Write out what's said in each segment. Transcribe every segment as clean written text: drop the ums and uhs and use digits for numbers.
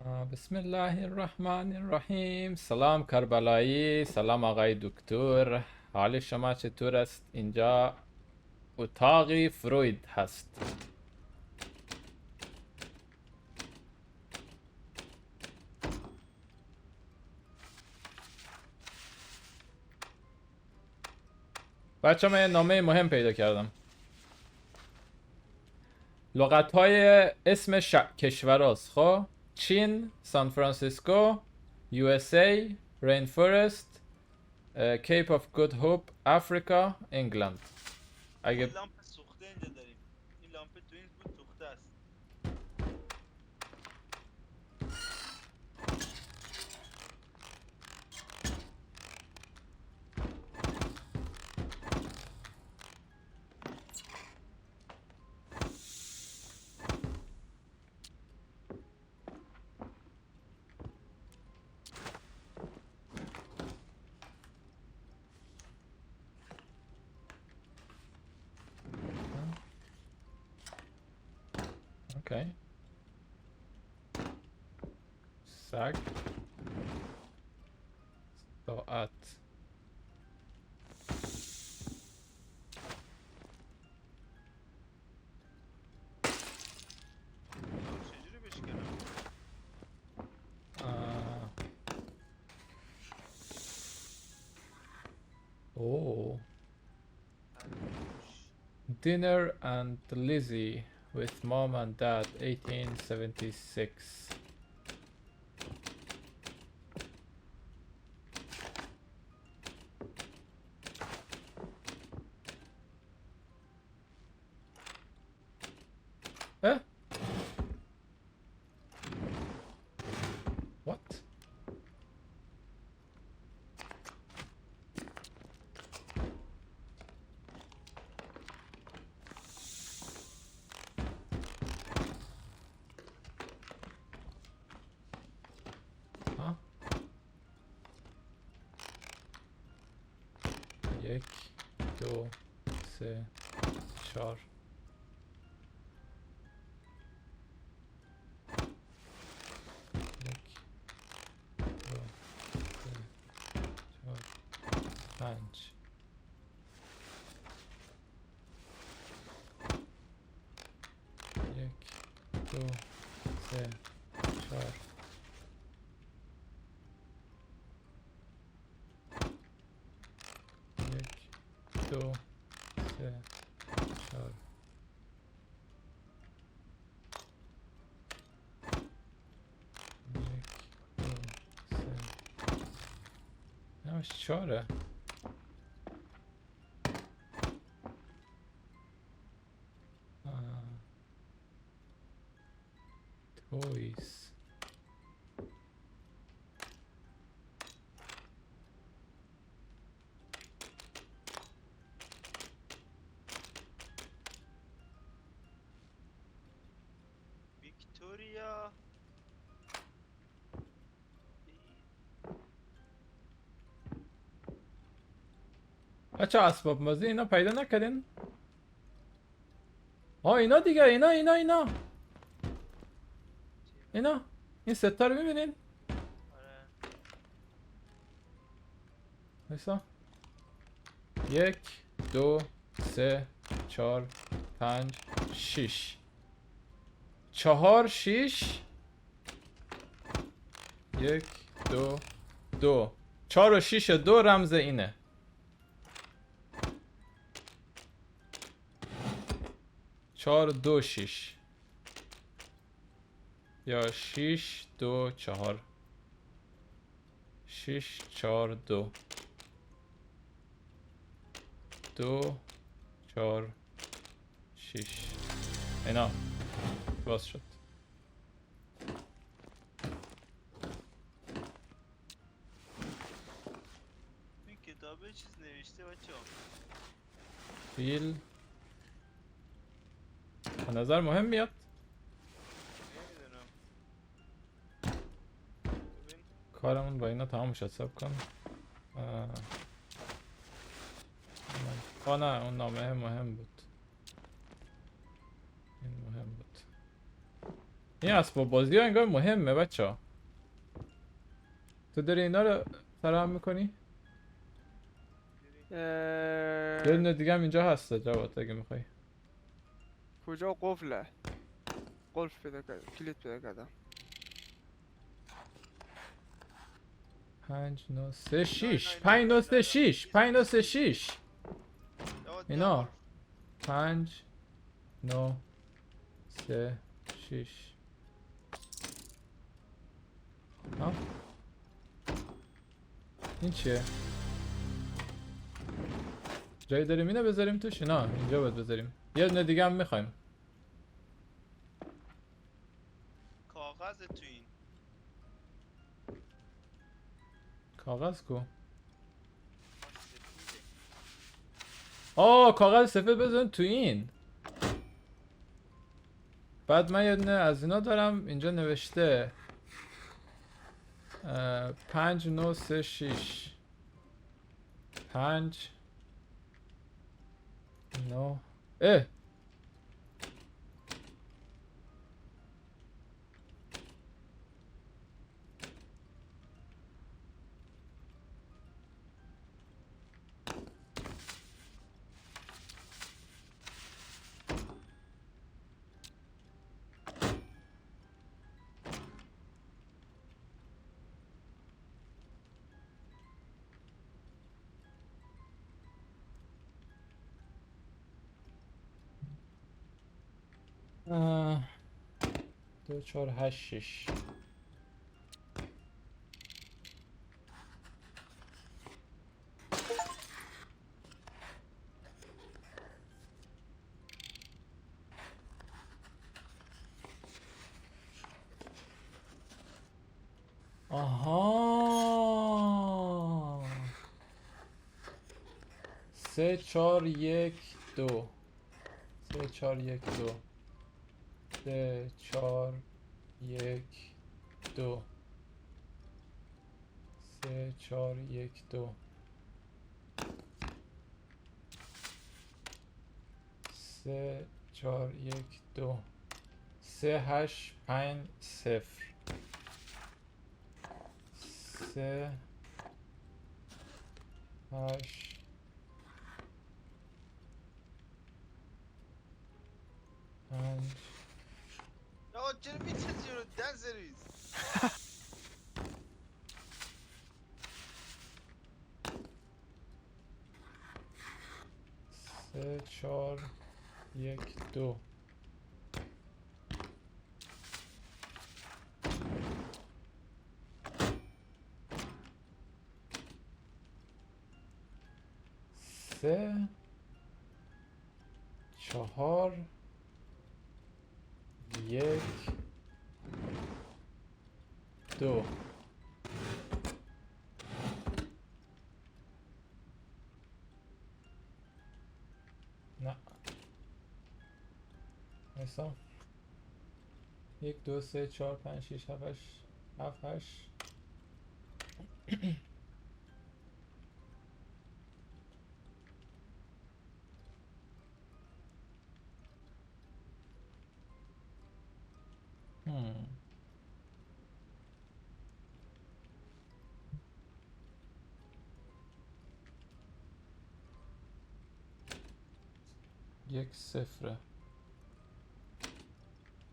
بسم الله الرحمن الرحیم. سلام کربلایی، سلام آقای دکتر. حال شما چطور است؟ اینجا اتاقی فروید هست. بچه من یه نامه مهم پیدا کردم. لغت های اسم کشور هست. خب چین، سان فرانسیسکو، یو اس ای، رین فورست، کیپ آف گود هوپ، افریقا، انگلند. یه اگه لامپ سوخته اینجا داریم. این لامپ تو این بود سوخته است. اوکی. سگ، ساعت. چجوری بشکنم؟ اوه. هنوش. Dinner and Lizzie with mom and dad 1876. Eh? What? ها؟ یک، دو، سه، چهار. یک، دو، سه، چهار، پنج. یک، دو، سه، چهار. یک، دو، سه، چهار. یک، دو، سه. همش چهاره. تویس. ویکتوریا. بچه اسباب بازی اینا پیدا نکردین؟ اینا دیگه، اینا چیه؟ اینا این ستا رو میبینین؟ آره. ایسا یک، دو، سه، چهار، پنج، شیش. چهار، شیش. یک، دو، دو. چهار و شیش و دو رمز اینه. چهار، دو، شیش. یا شیش، دو، چهار. شیش، چهار، دو. دو، چهار، شیش. اینا باز شد. این کتابه چیز نوشته بچه ها. فیل به نظر مهم میاد. نمیدونم. ببین. کارمون با اینا تمام شد. سب کن. نه اون نامه مهم بود. این مهم بود. این اسباب بازی ها انگار مهمه بچه ها. تو داری اینا رو فراهم میکنی؟ یه دونه دیگه هم اینجا هست جواد اگه میخوای. کجا قفله؟ قفل پیدا کردم، کلید پیدا کردم. 5 9 3 6 نه، 5 9 3 نه. 6 5 9 3 6 جواد بیا اینا قلف. 5 9 3 6 ها این چیه؟ جایی داریم اینو بذاریم توش؟ نه اینجا باید بذاریم. یه دونه دیگه هم میخوایم. کاغذ تو این. کاغذ کو؟ سفیده. آه کاغذ سفید بذاریم تو این. بعد من یه دونه از اینا دارم اینجا نوشته 5 9 3 6 5 9 اه آه. 2 4 8 6 آها 3 4 1 2 3 4 1 2 3 4 1 2 3 4 1 2 3 4 1 2 3 8 5 0 3 8 5 جواد چرا میچسی رو دن سرویس؟ 3 4 1 2 3 4 1 2 نه مثلا 1 2 3 4 5 6 7 8 7 8 هم. یک صفره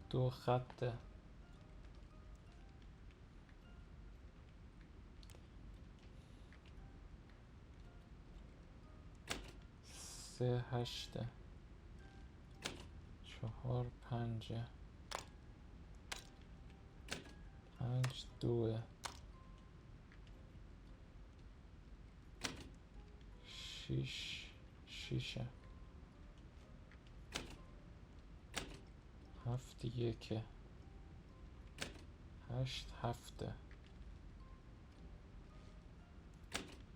2 خطه 3 8 4 5 5 2 6 6 7 1 8 7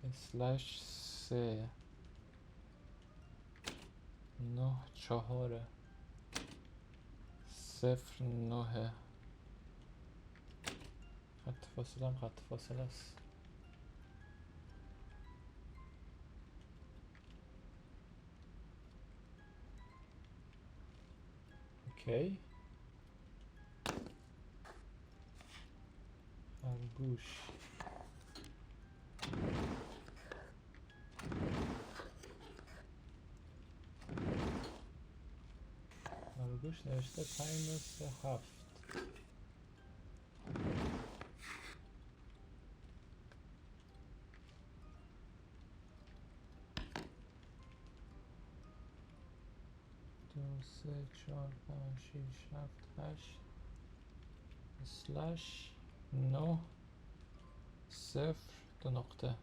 اسلش 3 9 4 0 9 خط فاصله هم خط فاصله است. اوکی گوش. خرگوش نوشته 5 و 3 7. دو سه چهار پنج شیش هفت هشت اسلش 9 0 دو نقطه.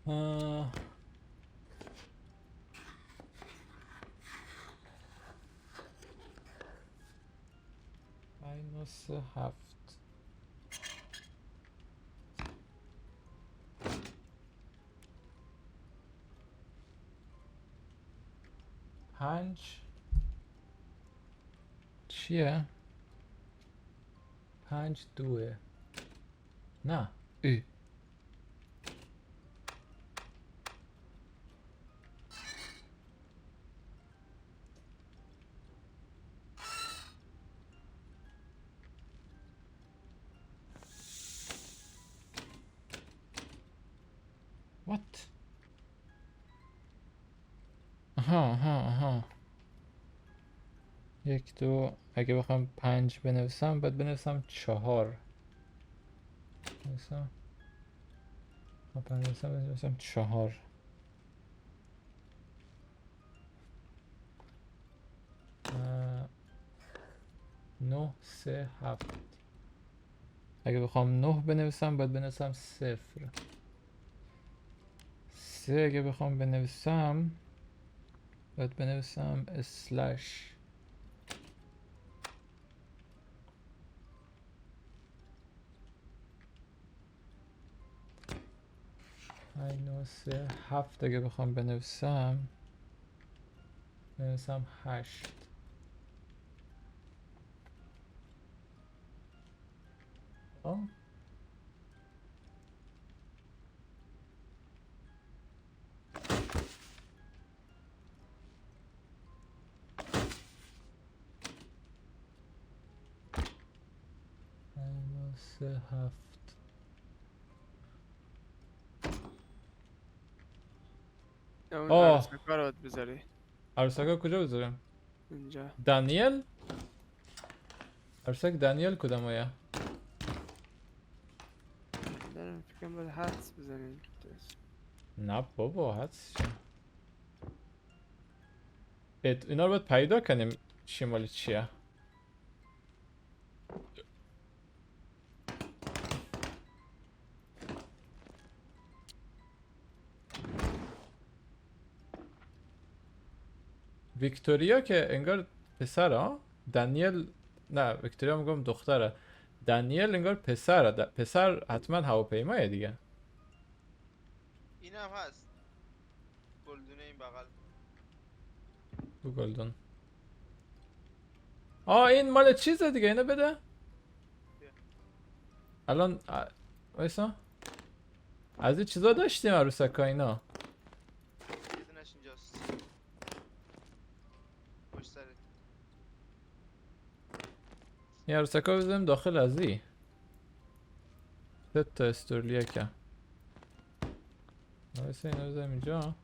آه. مینوس 7. پنج چیه؟ 5 2. نه ای what؟ آها 1 2. اگه بخوام 5 بنویسم باید بنویسم 4. بنویسم 5 بنویسم 4. 9 3 7. اگه بخوام 9 بنویسم باید بنویسم 0. 3 اگه بخوام بنویسم باید بنویسم اسلش. اینو 3 7 اگه بخوام بنویسم 8. آه اینو 3 7. اون آه. عروسکا رو باید بذاری عروسک کجا بذارم؟ اینجا. دانیل؟ عروسک دانیل کدومه؟ دارم فکرم باید حدس بزنیم. نه بابا حدس اینا رو باید پیدا کنیم چی مال چیه. ویکتوریا که انگار پسره. دانیل نه ویکتوریا میگم دختره. دانیل انگار پسره. پسر حتما هواپیمایه دیگه. این هم هست گلدونه این بغل. تو گلدون. این مال چیزه دیگه. اینو بده. الان وایسا از این چیزا داشتیم عروسکا اینا. یه اینجاست پشت سرت. این عروسکا بزنیم داخل از این 3 تا استورلیا که وایسا اینو بزنیم اینجا.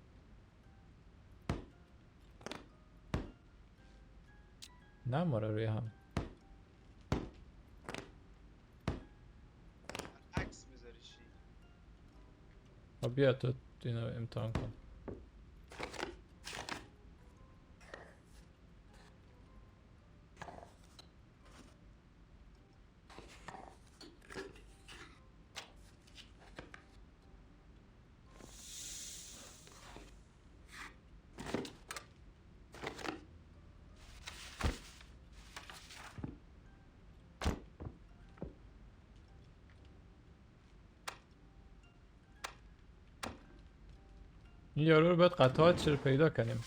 نماره روی هم. عکس بذاری چی؟ خب بیا تو اینو امتحان کن. این یارو رو باید قطعات رو پیدا کنیم.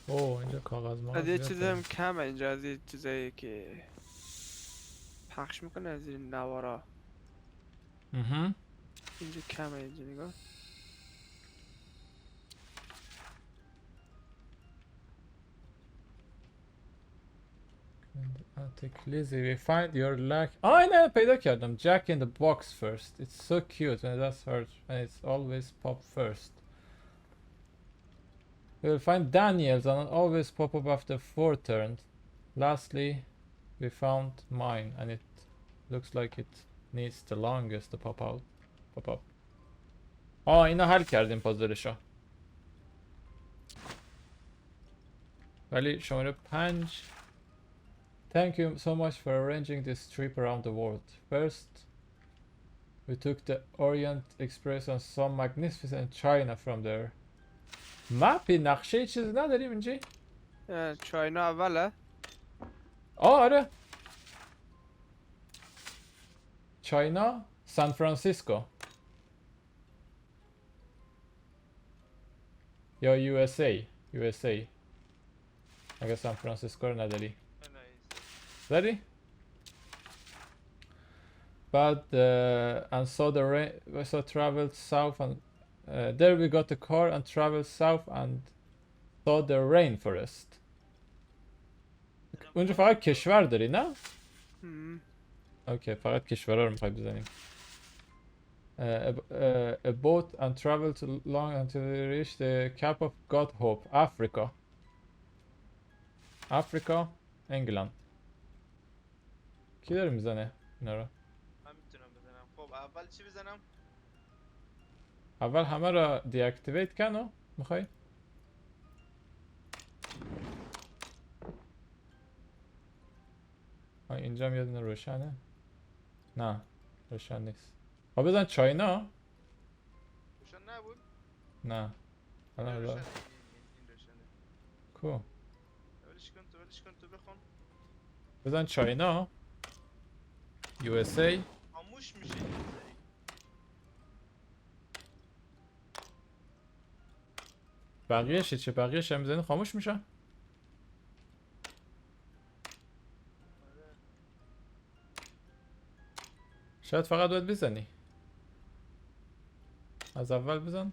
اوه اینجا کاغذ ما. از یه چیز هم کمه اینجا، از یه چیزایی که پخش میکنه از این نوارا. مهم. اینجا کمه اینجا نگاه. Attic Lizzie, we find your lack. اینه پیدا کردم. Jack in the box first. It's so cute when it does hurt and it's always pop first. We will find Daniel's and always pop up after 4 turns. Lastly, we found mine and it looks like it needs the longest to pop out. Pop up. اینو حل کردیم پازلشو. ولی شماره 5. Thank you so much for arranging this trip around the world. First, we took the Orient Express and saw magnificent China from there. مپی نقشه چیزی نداریم اینجا؟ چاینا اوله. آره. چاینا، سان فرانسیسکو. یا USA. اگه سان فرانسیسکو رو نداری. داری؟ But and saw the rain. We saw traveled south and there we got the car and traveled south and saw the rainforest. اونجا فقط کشور داری نه؟ اوکی فقط کشورها رو میخوای بزنیم. A boat and traveled long until we reached the Cape of God Hope, Africa, انگلند. کی داره میزنه اینا رو؟ من میتونم بزنم. خب اول چی بزنم؟ اول همه رو دیاکتیویت کنو میخوای؟ اینجا هم یه دونه روشنه؟ نه روشن نیست. بزن چاینا؟ روشن نبود؟ نه الان روشنه. الان این روشنه. کو ولش کن تو بخون. بزن چاینا USA. خاموش میشه این سری. بقیه‌ش چه؟ بقیه‌ش هم بزنی خاموش میشه؟ آره. شاید فقط باید بزنی. از اول بزن.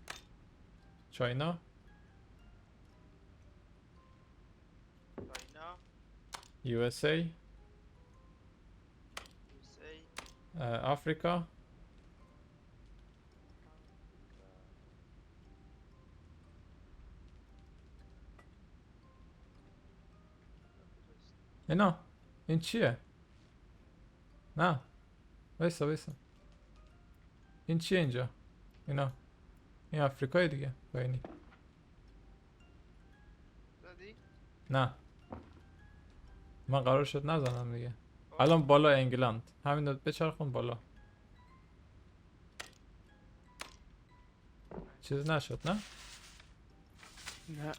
چاینا. چاینا. USA. آفریقا. اینا این چیه؟ نه وایسا این چیه اینجا؟ اینا این آفریقای دیگه باینی. زدی؟ نه من قرار شد نزنم دیگه. الان بالا انگلند همین رو بچرخون بالا. چیز نشد نه؟ نه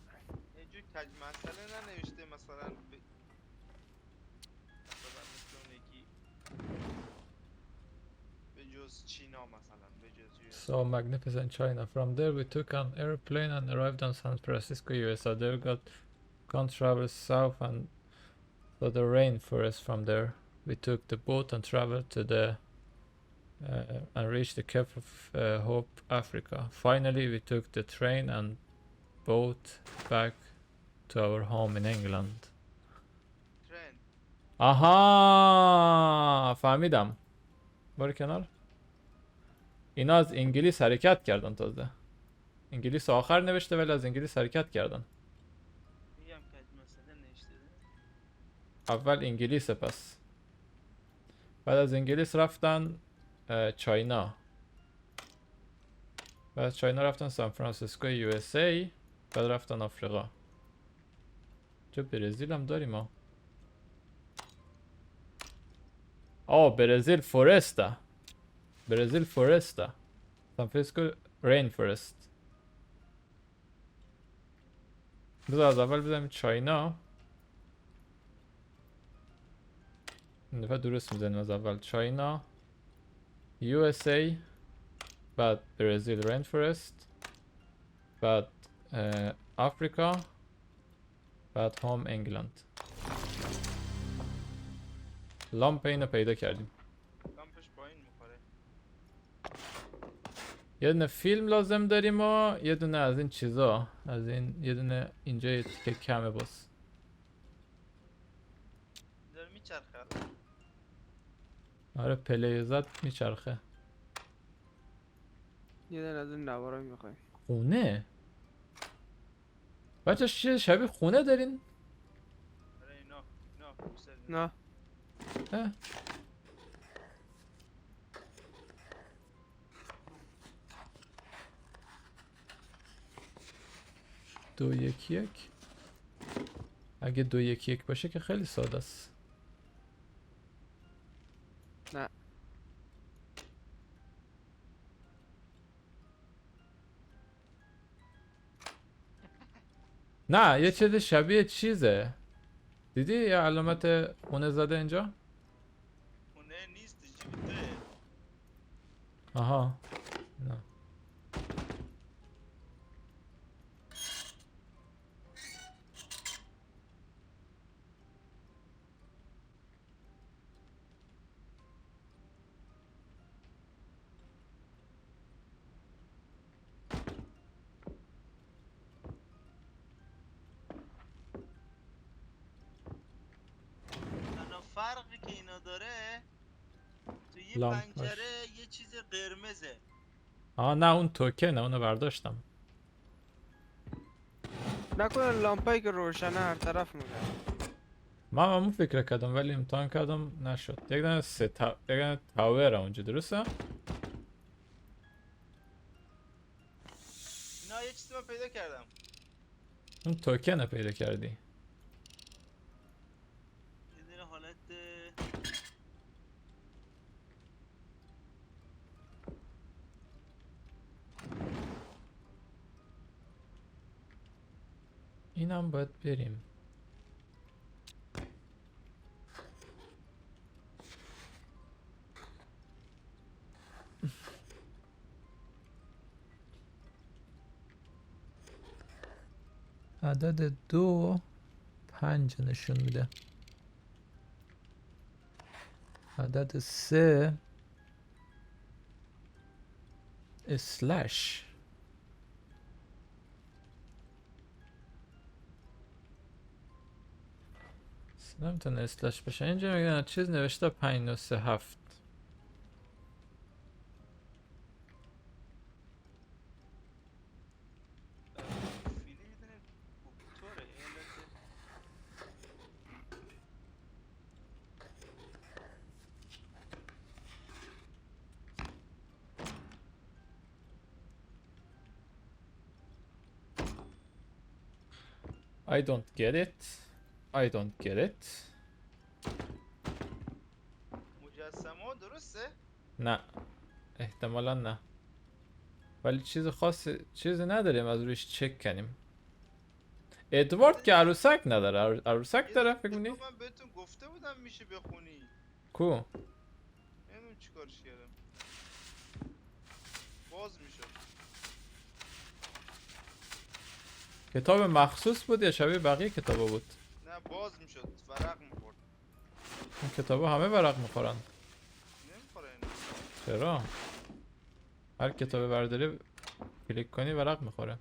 اینجور تج مسئله ننوشته مثلا مثل اون یکی به جز چینا مثلا به جز So magnificent China. From there we took an airplane and arrived on San Francisco, USA. There gone travel south and saw the rainforest from there. We took the boat and traveled to the and reached the Cape of Hope, Africa. Finally, we took the train and boat back to our home in England. ترن. آها فهمیدم. برو کنار. اینا از انگلیس حرکت کردن تازه. انگلیس آخر نوشته ولی از انگلیس حرکت کردن. میگم که مسئله نوشته. اول انگلیس پس. بعد از انگلیس رفتن چاینا. بعد از چاینا رفتن سان فرانسیسکو USA. بعد رفتن آفریقا. چه برزیل هم داریم ها. برزیل فورسته. برزیل فورسته. سان فرانسیسکو رین فورست. بذار از اول بزنیم چاینا. این دفعه درست میزنیم از اول. چاینا USA. بعد برزیل رین فورست. بعد آفریقا. بعد هوم انگلند. لامپ اینو پیدا کردیم. لامپش پایین میخوره. یه دونه فیلم لازم داریم و یه دونه از این چیزا، از این یه دونه اینجا یه تیکه کمه باز. داره میچرخه. آره پلی زد میچرخه. یه دن از این نوارا میخوایم. خونه بچه چیز شبیه خونه دارین؟ آره اینا بیشتر نه اه. دو یک یک. اگه دو یک یک باشه که خیلی ساده است. نه نه یه چیز شبیه چیزه. دیدی یه علامت خونه زده اینجا؟ خونه نیست جیبته. آها نه. تنها فرقی که اینا داره تو یه لامپاش. پنجره یه چیز قرمزه. آها نه اون توکنه اونو برداشتم. نکنه لامپایی که روشنه هر طرف میره. من همون فکر کردم ولی امتحان کردم نشد. یک دونه یک دونه تاور اونجا درسته؟ اینا یه چیزی من پیدا کردم. اون توکنه پیدا کردی. یه دونه حالت اینم باید بریم. عدد 2 5 نشون میده. عدد 3 اسلش نمیتونه اسلش بشه. اینجا میگن چیز نوشته 597. فیلی یه دونه کوکتوره یه حالت I don't get it. I don't get it. مجسمه درسته؟ نه احتمالا نه. ولی چیز خاصی چیزی نداریم از روش چک کنیم. ادوارد که عروسک نداره. عروسک داره فکر کنی؟ من بهتون گفته بودم میشه بخونی. کو؟ نمیدونم چیکارش کردم. باز میشد. کتاب مخصوص بود یا شبیه بقیه کتابا بود؟ نه باز میشد ورق میخورد. این کتابا همه ورق میخورن. نمیخوره اینا. چرا؟ هر کتاب برداری کلیک کنی ورق میخوره.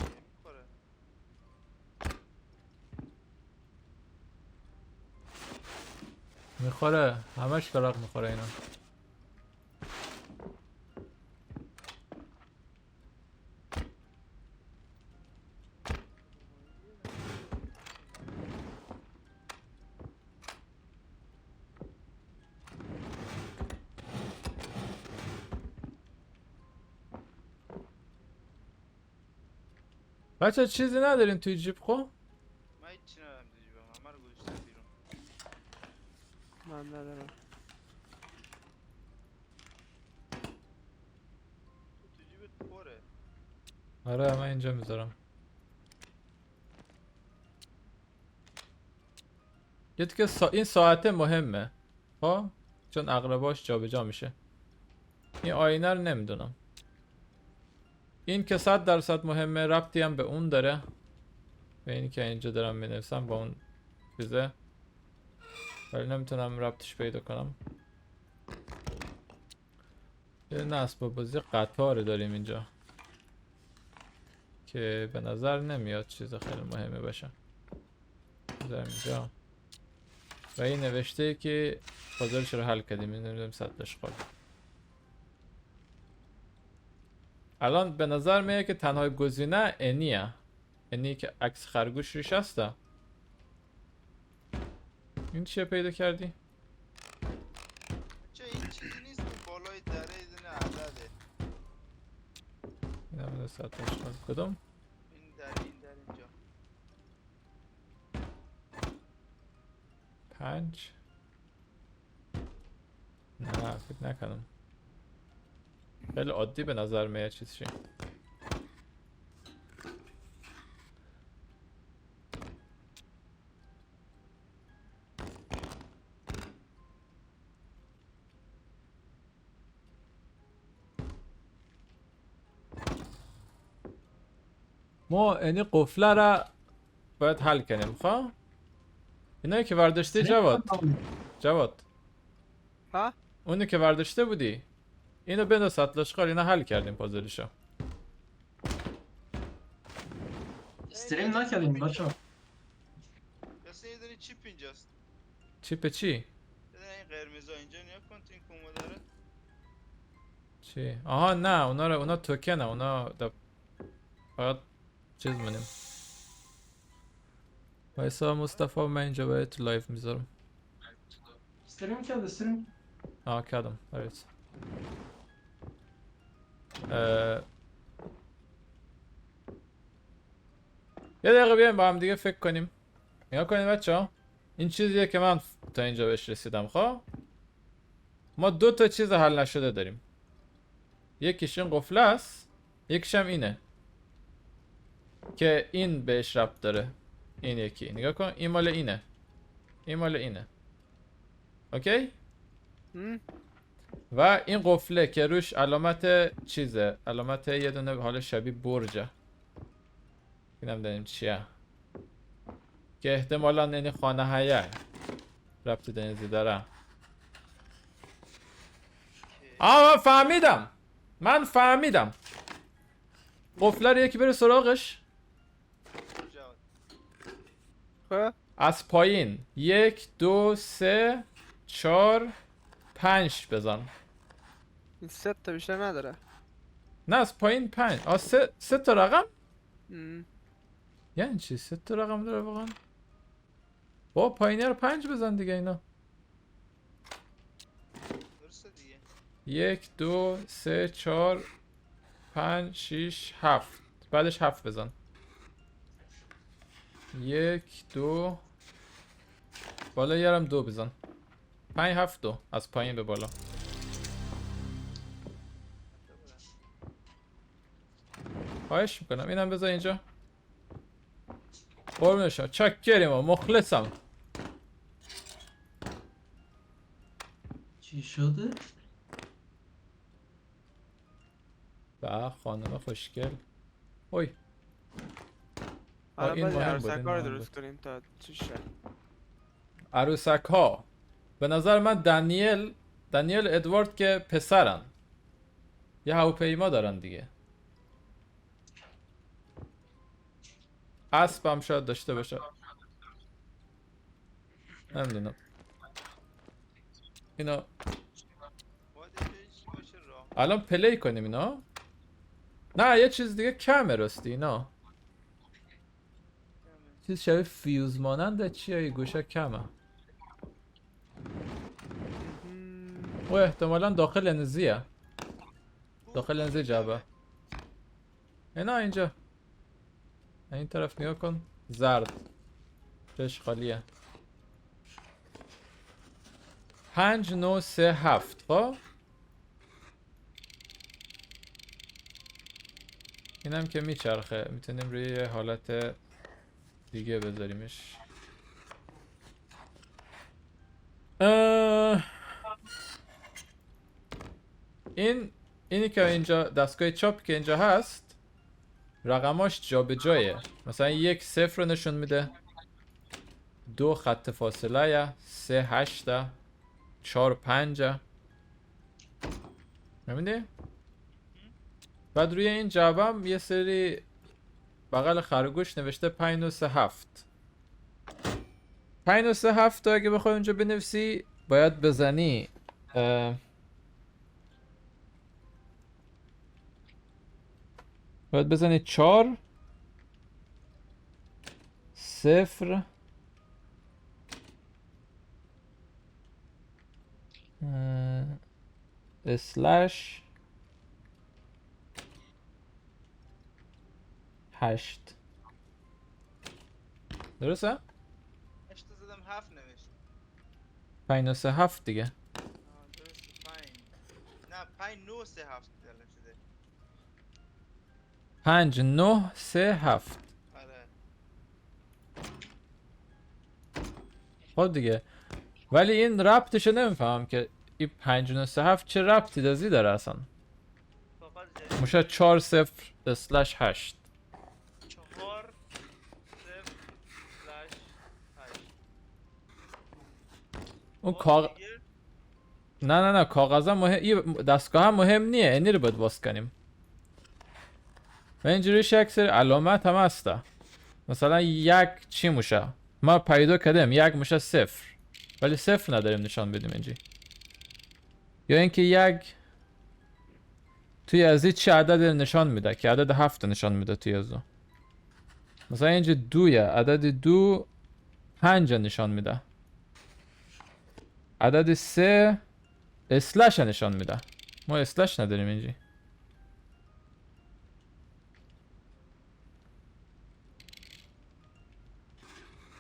نمیخوره. میخوره همش ورق میخوره اینا. بچه چیزی ندارین توی جیب خب؟ من هیچی ندارم تو جیبم. همه رو گذاشتم بیرون. من ندارم. تو جیبت پره. آره من اینجا میذارم. یه دیگه این ساعته مهمه خب چون اقرباش جابجا میشه. این آینه رو نمیدونم. این که 100% مهمه. ربطی هم به اون داره، به اینی که اینجا دارم مینویسم با اون چیزه، ولی نمیتونم ربطش پیدا کنم. یه نصب بازی قطار داریم اینجا که به نظر نمیاد چیز خیلی مهمی باشه. بذارم اینجا و این نوشته که پازلش رو حل کردیم، نمیدونم سطحش خورد. الان به نظر میاد که تنها گزینه انیه، اینی که عکس خرگوش روش هسته. این چیه پیدا کردی؟ چه این چیزی نیست که بالای دره ایدونه عدده. این هم سطحش خورد. کدوم؟ این در اینجا 5. نه فکر نکنم. خیلی عادی به نظر میاد چیزی. ما اینی قفله را باید حل کنیم. خب اینایی که ورداشتی جواد ها؟ اونی که ورداشته بودی اینو بنداز سطل اشغال. اینا حل کردیم پازلشو. استریم نکردیم بچه ها. یاسه یه دونه چیپ اینجاست. چیپ چی؟ یه دونه این قرمزا اینجا نیا کن تو این کومو داره. چی؟ آها نه اونا توکنه. اونا باید چیز منیم. وایسا مصطفی من اینجا باید تو لایف میذارم. استریم کرد استریم. کردم برایت. یه دقیقه بیایم با هم دیگه فکر کنیم. نگاه کنیم بچه ها. این چیزیه که من تا اینجا بهش رسیدم. خب ما 2 تا چیز حل نشده داریم. یکیش این قفله است، یکیش هم اینه که این بهش ربط داره. این یکی نگاه کن، این مال اینه، این مال اینه. اوکی؟ و این قفله که روش علامت چیزه، علامت یه دونه حالا شبیه برجه. اینم داریم چیه که احتمالا این خانه هایه ربط دنیزی داره. من فهمیدم قفله رو یکی بره سراغش. جواد خب از پایین 1 2 3 4 5 بزن. این 3 تا بیشتر نداره. نه از پایین 5. سه تا رقم؟ ام. یعنی چی 3 تا رقم داره واقعا؟ با پایینی رو 5 بزن دیگه. اینا درسته دیگه. 1 2 3 4 5 6 7 بعدش 7 بزن. 1 2 بالا یارم 2 بزن. 5 7 2 از پایین به بالا. خواهش میکنم اینم بذار اینجا. قربونشم چکریم و مخلصم. چی شده؟ به خانم خوشگل. اوی الان این باید مهم بود، عروسک این ها رو مهم درست کنیم تا چی شه. عروسک ها به نظر من دانیل ادوارد که پسرن یه هواپیما دارن دیگه. اسب هم شاید داشته باشه، نمیدونم. اینا باید یه چیزی باشه راه. الان پلی کنیم اینا. نه یه چیز دیگه کمه راستی. اینا چیز شبیه فیوز ماننده. چیه یه گوشه کمه و احتمالا داخل لنزیه. داخل لنز جعبه. اینا اینجا این طرف نگاه کن. زرد جاش خالیه. 5 9 3 7. خب اینم که میچرخه میتونیم روی یه حالت دیگه بذاریمش. اینی که اینجا دستگاه چاپ که اینجا هست رقماش جا به جایه. مثلا 1 0 رو نشون میده، 2 خط فاصله، 3 8، 4 5. میبینی؟ بعد روی این جوابم یه سری بغل خرگوش نوشته 597. 597 تا اگه بخوای اونجا بنویسی باید بزنی باید بزنی 4 0 اسلش 8. درسته؟ اشتا زدم 7 نوشت 597 دیگه. درست 5 نه 5 9 3 7 دلم شده 5 9 3 7. آره خب دیگه ولی این ربطشو نمیفهمم که این 5 9 3 7 چه ربطی دازی داره اصلا. فقط جای میشه 4 0 اسلش 8. 4 0 slash 8 اون نه کاغذم مهم، این دستگاه هم مهم نیه، اینی رو باید باز کنیم و اینجوریش یک سری علامت هم هسته. مثلا یک چی موشه ما پیدا کردیم یک موشه 0 ولی 0 نداریم نشان بدیم اینجی. یا اینکه یک توی از این چه عدد نشان میده که عدد 7 نشان میده توی از اون. مثلا اینجا 2 عدد 2 5 نشان میده. عدد 3 اسلش نشان میده. ما اسلش نداریم اینجی.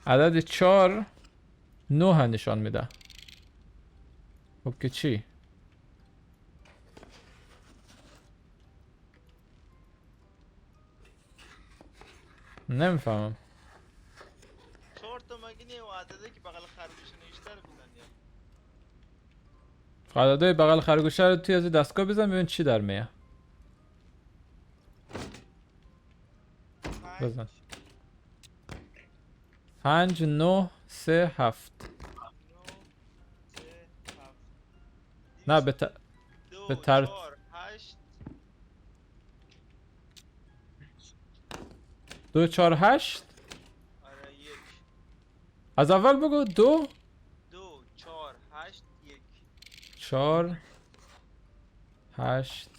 عدد 4 9 نشان میده. خب که چی؟ نمیفهمم. 4 تا مگه نیه و عدده که بغل خرگوش نوشته رو بزن یا عددهای بغل خرگوشه رو توی از دستگاه بزن ببین چی در میه. بزن 5 9 3 7. 9 3 7 نه به 2 تر- 4 8 2 4 8. آره 1 از اول بگو 2 2 4 8 1 4 8.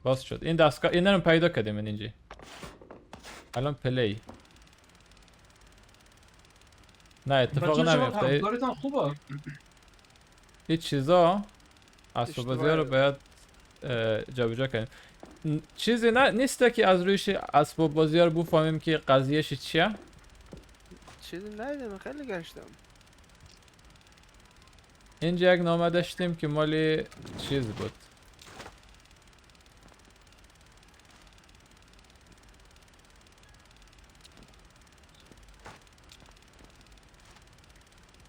باز شد این دستگاه این رو پیدا کردیم اینجی. الان پلی. نه اتفاق بچه شما نمیفته. همکارتان خوبه. این چیزا اسباب بازی رو اشتباهه. باید جابجا کنیم. چیزی نیسته که از رویش اسباب بازی رو بفهمیم که قضیهش چیه. چیزی ندیدم خیلی گشتم. اینجا یک نامه داشتیم که مالی چیز بود.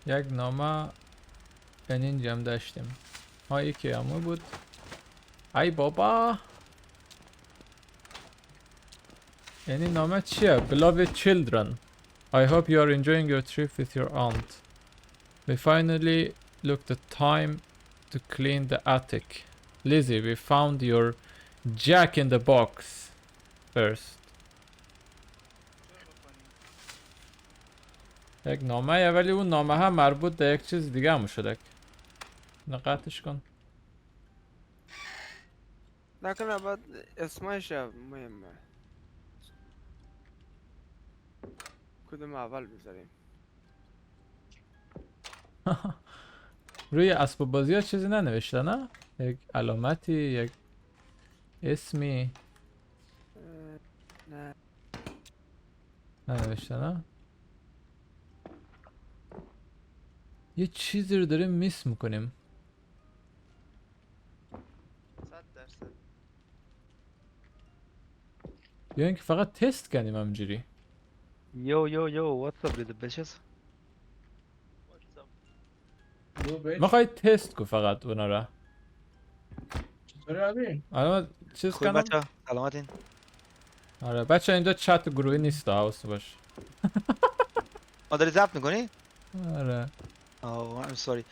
یک نامه اینجا هم داشتیم. یکی همه بود. ای بابا این نامه چیه؟ Beloved children, I hope you are enjoying your trip with your aunt. We finally look the time to clean the attic. Lizzie, we found your Jack in the box first. یک نامه ولی اون نامه هم مربوط به یک چیز دیگه هم شده. نقاطش کن. نکنه بعد اسمش مهمه. کدوم اول بذاریم؟ روی اسباب بازی ها چیزی ننوشته نه؟ یک علامتی یک اسمی نه ننوشته نه؟ یه چیزی رو داریم میس میکنیم. 100%. یا اینکه فقط تست کنیم همجوری. Yo, what's up, little bitches? What's up? دو بیت. میخوای تست کو فقط اونا را. چطوری علی؟ الان چیز خوبی کنم. بچه سلامتین؟ آره بچه اینجا چت گروهی نیست حواست باش. داری ضبط میکنی؟ آره. Oh, I'm sorry.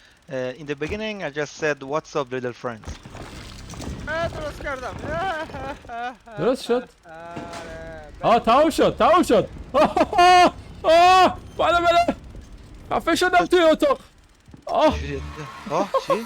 In the beginning, I just said, "What's up, little friends?" درست کردم. درست شد؟ آره. تموم شد تموم شد. بله بله خفه شدم توی اتاق. Oh, shit.